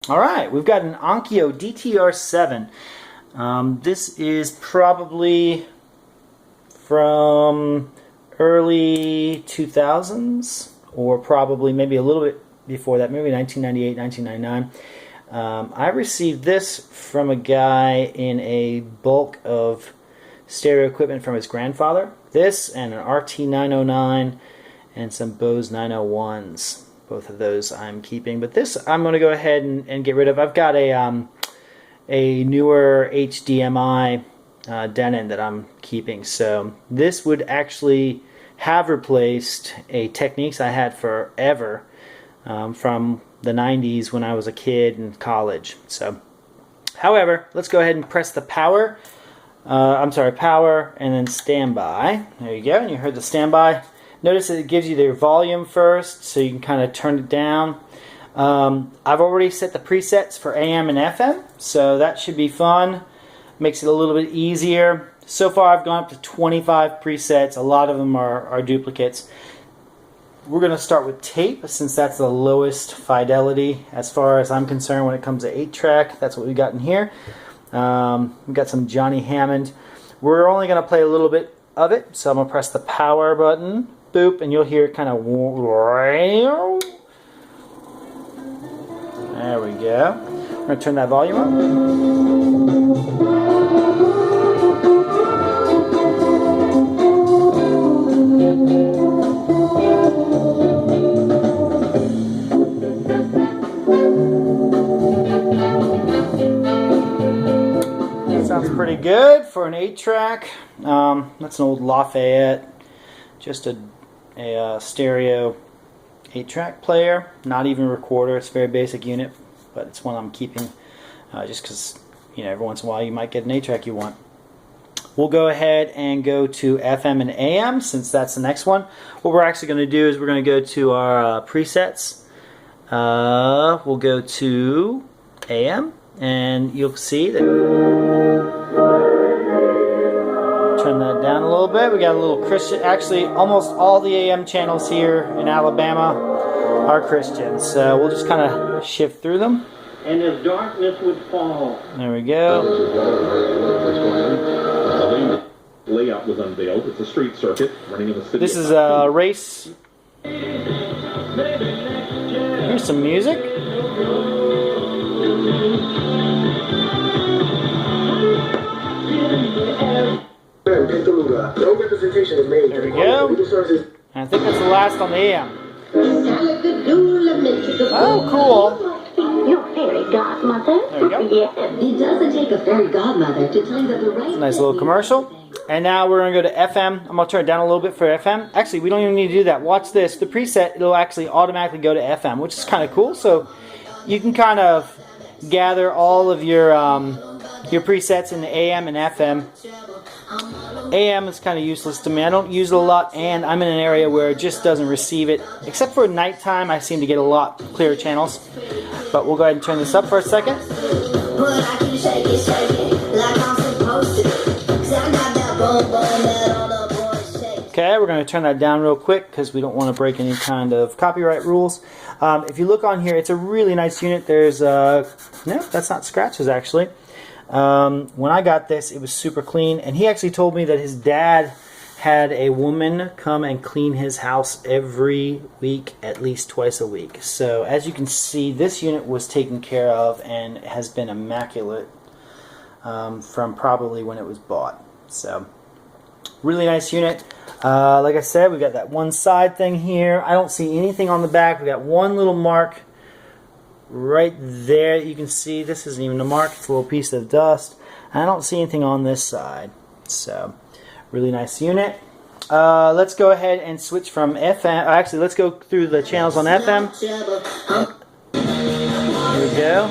Alright, we've got an Onkyo DTR-7. This is probably from early 2000s, or probably maybe a little bit before that, maybe 1998, 1999. I received this from a guy in a bulk of stereo equipment from his grandfather. This and an RT909 and some Bose 901s. Both of those I'm keeping, but this I'm going to go ahead and get rid of. I've got a newer HDMI Denon that I'm keeping, so this would actually have replaced a Techniques I had forever from the 90s when I was a kid in college. So, however, let's go ahead and press the power. Power, and then standby. There you go, and you heard the standby. Notice that it gives you their volume first, so you can kind of turn it down. I've already set the presets for AM and FM, so that should be fun. Makes it a little bit easier. So far I've gone up to 25 presets. A lot of them are duplicates. We're going to start with tape, since that's the lowest fidelity as far as I'm concerned when it comes to 8-track. That's what we got in here. We've got some Johnny Hammond. We're only going to play a little bit of it, so I'm going to press the power button. Boop, and you'll hear it kind of. There we go. We're going to turn that volume up. That sounds pretty good for an 8-track. That's an old Lafayette. Just a stereo 8-track player, not even a recorder. It's a very basic unit, but it's one I'm keeping just because, you know, every once in a while you might get an 8-track you want. We'll go ahead and go to FM and AM, since that's the next one. What we're actually going to do is we're going to go to our presets. We'll go to AM, and you'll see that. Turn that down a little bit. We got a little Christian. Actually, almost all the AM channels here in Alabama are Christians, so we'll just kind of shift through them. And as darkness would fall. There we go. Layout was unveiled. It's a street circuit running in the city. This is a race. Here's some music. There we go. And I think that's the last on the AM. Oh, cool. Your fairy godmother? There we go. Yes. It doesn't take a fairy godmother to tell you that the right. Nice little commercial. And now we're going to go to FM. I'm going to turn it down a little bit for FM. Actually, we don't even need to do that. Watch this. The preset, it'll actually automatically go to FM, which is kind of cool. So you can kind of gather all of your presets in the AM and FM. AM is kind of useless to me. I don't use it a lot, and I'm in an area where it just doesn't receive it. Except for nighttime, I seem to get a lot clearer channels. But we'll go ahead and turn this up for a second. Okay, we're going to turn that down real quick because we don't want to break any kind of copyright rules. If you look on here, it's a really nice unit. There's no, that's not scratches actually. When I got this, it was super clean, and he actually told me that his dad had a woman come and clean his house every week, at least twice a week. So as you can see, this unit was taken care of and has been immaculate from probably when it was bought. So really nice unit. Like I said, we got that one side thing here. I don't see anything on the back. We got one little mark right there. You can see this isn't even a mark, it's a little piece of dust. I don't see anything on this side. So really nice unit. Let's go ahead and switch from FM. Actually, let's go through the channels on FM. Here we go.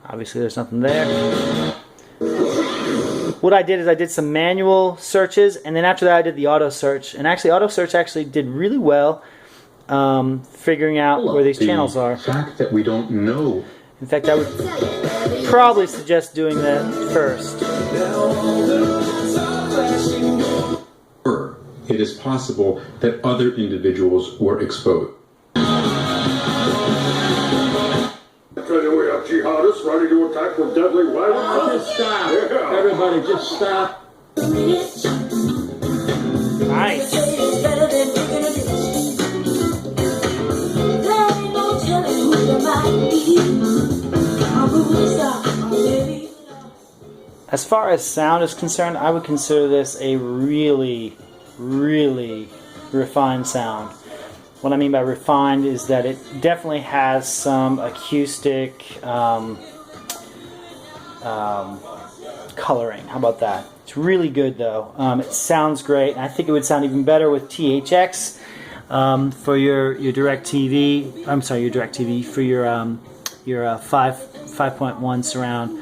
Obviously there's nothing there. What I did is I did some manual searches, and then after that I did the auto search. And actually auto search actually did really well figuring out where these channels are. The fact that we don't know. In fact, I would probably suggest doing that first. It is possible that other individuals were exposed. prototype for deadly rival. Just stop. Everybody, just stop. Nice. As far as sound is concerned, I would consider this a really, really refined sound. What I mean by refined is that it definitely has some acoustic coloring. How about that? It's really good though. It sounds great. I think it would sound even better with THX for your DirecTV. I'm sorry, your DirecTV for your 5.1 surround.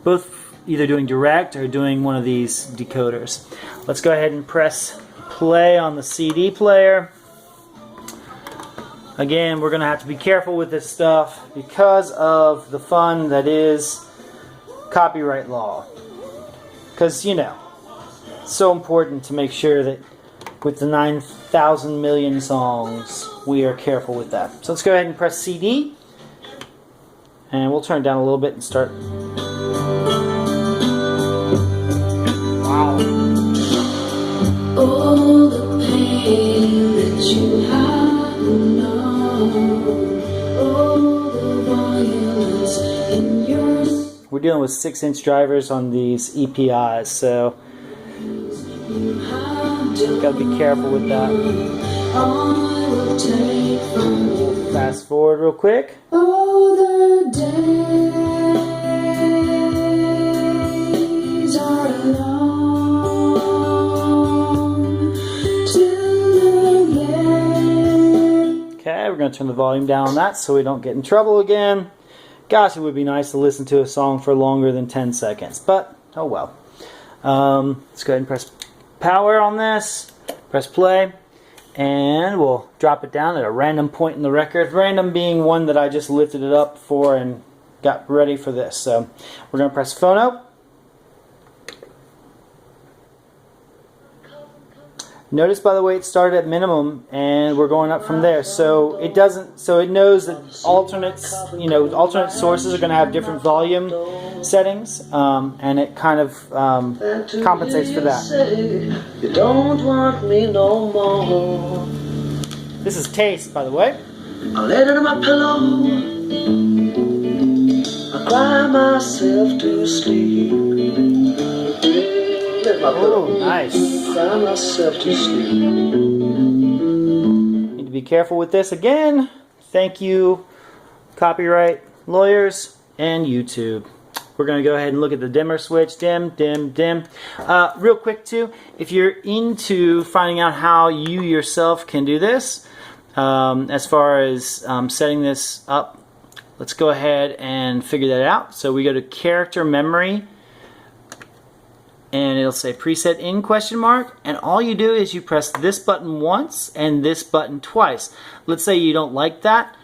Both either doing direct or doing one of these decoders. Let's go ahead and press play on the CD player. Again, we're going to have to be careful with this stuff because of the fun that is copyright law. Because, you know, it's so important to make sure that with the 9,000 million songs, we are careful with that. So let's go ahead and press CD. And we'll turn it down a little bit and start. Wow. All the pain that you have known, all the violence in your... We're dealing with 6-inch drivers on these EPIs, so gotta be careful with that. Fast forward real quick. All the days are long till the end. Okay, we're going to turn the volume down on that so we don't get in trouble again. Gosh, it would be nice to listen to a song for longer than 10 seconds, but oh well. Let's go ahead and press power on this, press play, and we'll drop it down at a random point in the record. Random being one that I just lifted it up for and got ready for this. So we're going to press phono. Notice, by the way, it started at minimum, and we're going up from there. So it doesn't. So it knows that alternate sources are going to have different volume settings, and it kind of compensates for that. You don't want me no more. This is Taste, by the way. I lay down on my pillow. I cry myself to sleep. Oh, nice. Cry myself to sleep. Need to be careful with this again. Thank you, copyright lawyers and YouTube. We're going to go ahead and look at the dimmer switch. Dim, dim, dim. Real quick too, if you're into finding out how you yourself can do this, as far as setting this up, let's go ahead and figure that out. So we go to character memory, and it'll say preset in ? And all you do is you press this button once and this button twice. Let's say you don't like that,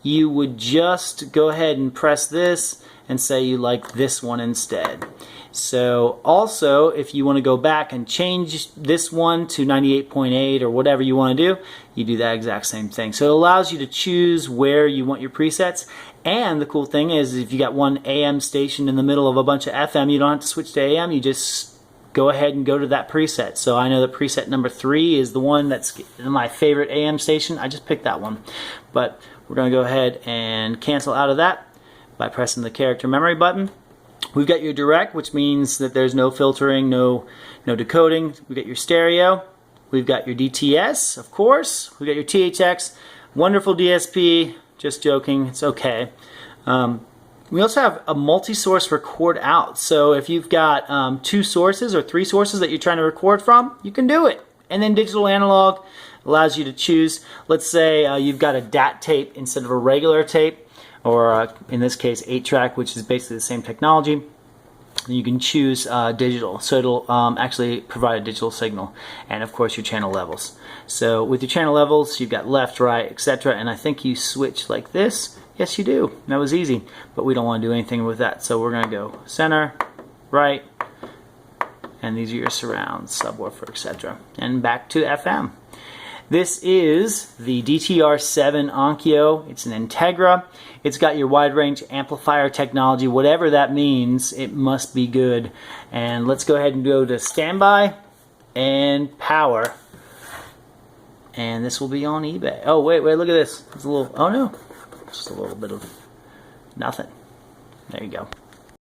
you would just go ahead and press this and say you like this one instead. So also, if you want to go back and change this one to 98.8 or whatever you want to do, you do that exact same thing. So it allows you to choose where you want your presets. And the cool thing is, if you got one AM station in the middle of a bunch of FM, you don't have to switch to AM, you just go ahead and go to that preset. So I know that preset number 3 is the one that's my favorite AM station. I just picked that one. But we're going to go ahead and cancel out of that by pressing the character memory button. We've got your direct, which means that there's no filtering, no decoding. We've got your stereo. We've got your DTS, of course. We've got your THX. Wonderful DSP. Just joking. It's okay. We also have a multi-source record out. So if you've got 2 sources or 3 sources that you're trying to record from, you can do it. And then digital analog allows you to choose. Let's say you've got a DAT tape instead of a regular tape, or in this case 8-track, which is basically the same technology. You can choose digital, so it'll actually provide a digital signal, and of course your channel levels. So with your channel levels, you've got left, right, etc., and I think you switch like this. Yes, you do. That was easy, but we don't want to do anything with that, so we're going to go center, right, and these are your surrounds, subwoofer, etc., and back to FM. This is the DTR-7 Onkyo. It's an Integra. It's got your wide range amplifier technology. Whatever that means, it must be good. And let's go ahead and go to standby and power. And this will be on eBay. Oh, wait, look at this. It's a little, oh no. Just a little bit of nothing. There you go.